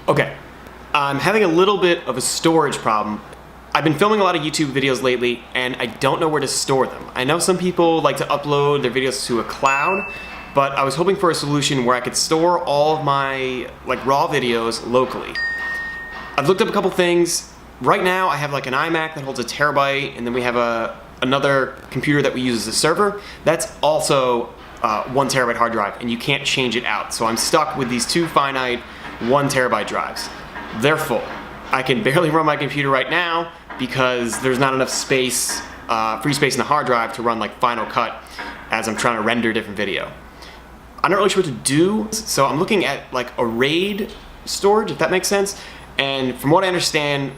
Okay, I'm having a little bit of a storage problem. I've been filming a lot of YouTube videos lately and I don't know where to store them. I know some people like to upload their videos to a cloud, but I was hoping for a solution where I could store all of my raw videos locally. I've looked up a couple things. Right now I have like an iMac that holds a terabyte, and then we have another computer that we use as a server. That's also 1 terabyte hard drive, and you can't change it out. So I'm stuck with these two finite 1 terabyte drives. They're full. I can barely run my computer right now because there's not enough space, free space in the hard drive to run like Final Cut as I'm trying to render different video. I'm not really sure what to do, so I'm looking at like a RAID storage, if that makes sense. And from what I understand,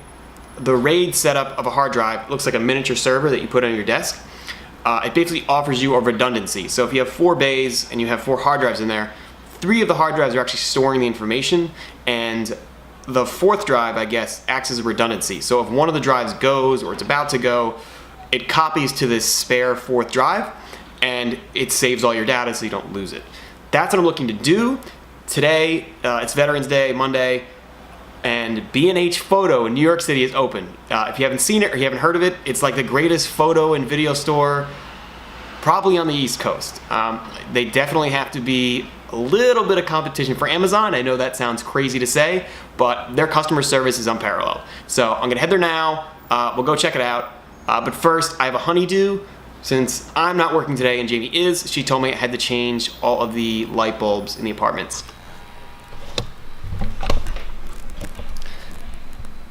the RAID setup of a hard drive looks like a miniature server that you put on your desk. It basically offers you a redundancy. So if you have 4 bays and you have 4 hard drives in there, 3 of the hard drives are actually storing the information, and the 4th drive, I guess, acts as a redundancy. So if one of the drives goes or it's about to go, it copies to this spare 4th drive and it saves all your data so you don't lose it. That's what I'm looking to do. Today, it's Veterans Day, Monday, and B&H Photo in New York City is open. If you haven't seen it or you haven't heard of it, it's like the greatest photo and video store probably on the East Coast. They definitely have to be a little bit of competition for Amazon. I know that sounds crazy to say, but their customer service is unparalleled. So I'm gonna head there now. We'll go check it out. But first, I have a honeydew. Since I'm not working today and Jamie is, she told me I had to change all of the light bulbs in the apartments.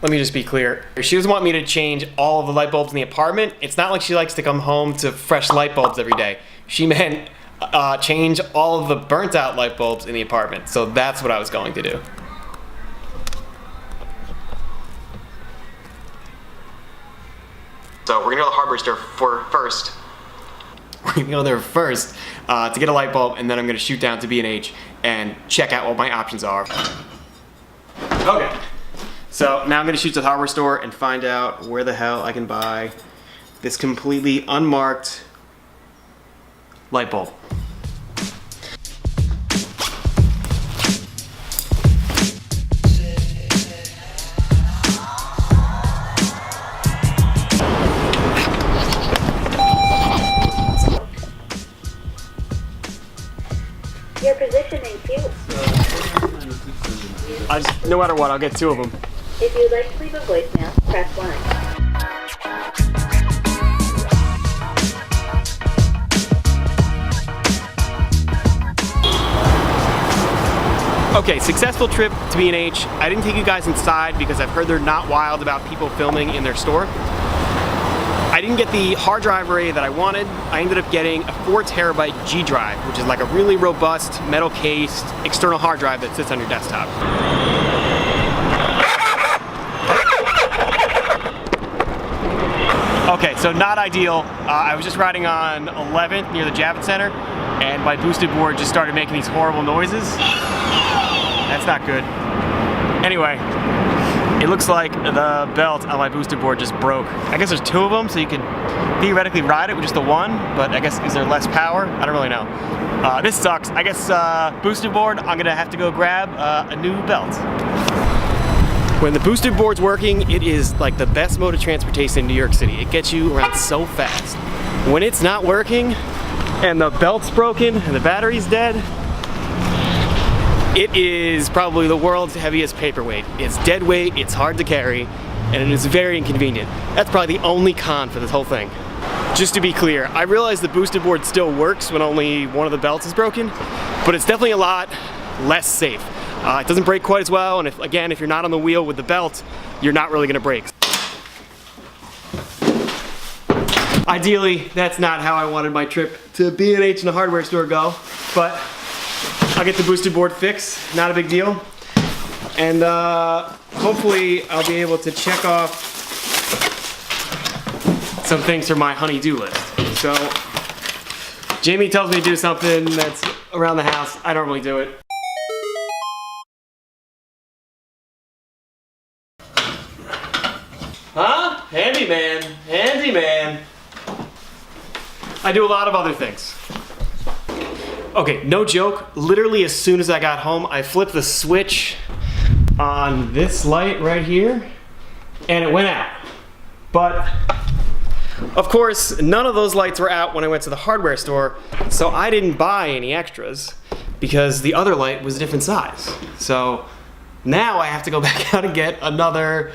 Let me just be clear. She doesn't want me to change all of the light bulbs in the apartment. It's not like she likes to come home to fresh light bulbs every day. She meant change all of the burnt out light bulbs in the apartment. So that's what I was going to do. So we're gonna go to the hardware store first. We're gonna go there first to get a light bulb, and then I'm gonna shoot down to B&H and check out what my options are. Okay, so now I'm gonna shoot to the hardware store and find out where the hell I can buy this completely unmarked light bulb. Your position in queue. No matter what, I'll get 2 of them. If you'd like to leave a voicemail, press 1. Okay, successful trip to B&H. I didn't take you guys inside because I've heard they're not wild about people filming in their store. I didn't get the hard drive array that I wanted. I ended up getting a 4 terabyte G drive, which is like a really robust, metal cased, external hard drive that sits on your desktop. Okay, so not ideal. I was just riding on 11th near the Javits Center, and my boosted board just started making these horrible noises. That's not good. Anyway, it looks like the belt on my boosted board just broke. I guess there's 2 of them, so you can theoretically ride it with just the one, but I guess is there less power? I don't really know. This sucks. I guess boosted board, I'm gonna have to go grab a new belt. When the boosted board's working, it is like the best mode of transportation in New York City. It gets you around so fast. When it's not working, and the belt's broken, and the battery's dead, it is probably the world's heaviest paperweight. It's dead weight, it's hard to carry, and it is very inconvenient. That's probably the only con for this whole thing. Just to be clear, I realize the boosted board still works when only one of the belts is broken, but it's definitely a lot less safe. It doesn't brake quite as well, and if you're not on the wheel with the belt, you're not really gonna brake. Ideally, that's not how I wanted my trip to B&H and the hardware store go, but I'll get the boosted board fixed, not a big deal. And hopefully I'll be able to check off some things from my honey-do list. So, Jamie tells me to do something that's around the house. I don't really do it. Huh? Handyman, handyman. I do a lot of other things. Okay, no joke, literally as soon as I got home, I flipped the switch on this light right here, and it went out. But of course, none of those lights were out when I went to the hardware store, so I didn't buy any extras because the other light was a different size. So now I have to go back out and get another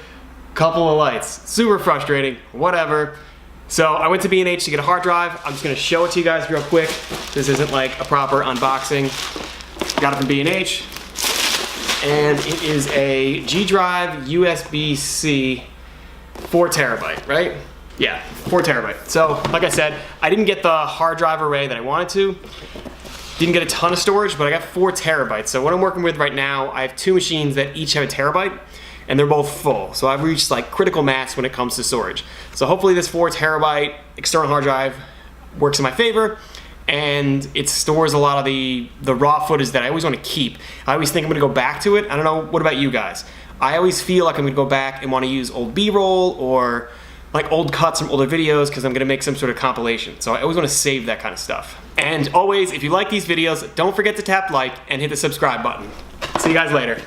couple of lights. Super frustrating, whatever. So I went to B&H to get a hard drive. I'm just gonna show it to you guys real quick. This isn't like a proper unboxing. Got it from B&H. And it is a G drive USB-C 4 terabyte, right? Yeah, 4 terabyte. So, like I said, I didn't get the hard drive array that I wanted to. Didn't get a ton of storage, but I got 4 terabytes. So what I'm working with right now, I have 2 machines that each have a terabyte, and they're both full. So I've reached like critical mass when it comes to storage. So hopefully this 4 terabyte external hard drive works in my favor, and it stores a lot of the raw footage that I always want to keep. I always think I'm gonna go back to it. I don't know, what about you guys? I always feel like I'm gonna go back and wanna use old B-roll or like old cuts from older videos because I'm gonna make some sort of compilation. So I always wanna save that kind of stuff. And always, if you like these videos, don't forget to tap like and hit the subscribe button. See you guys later.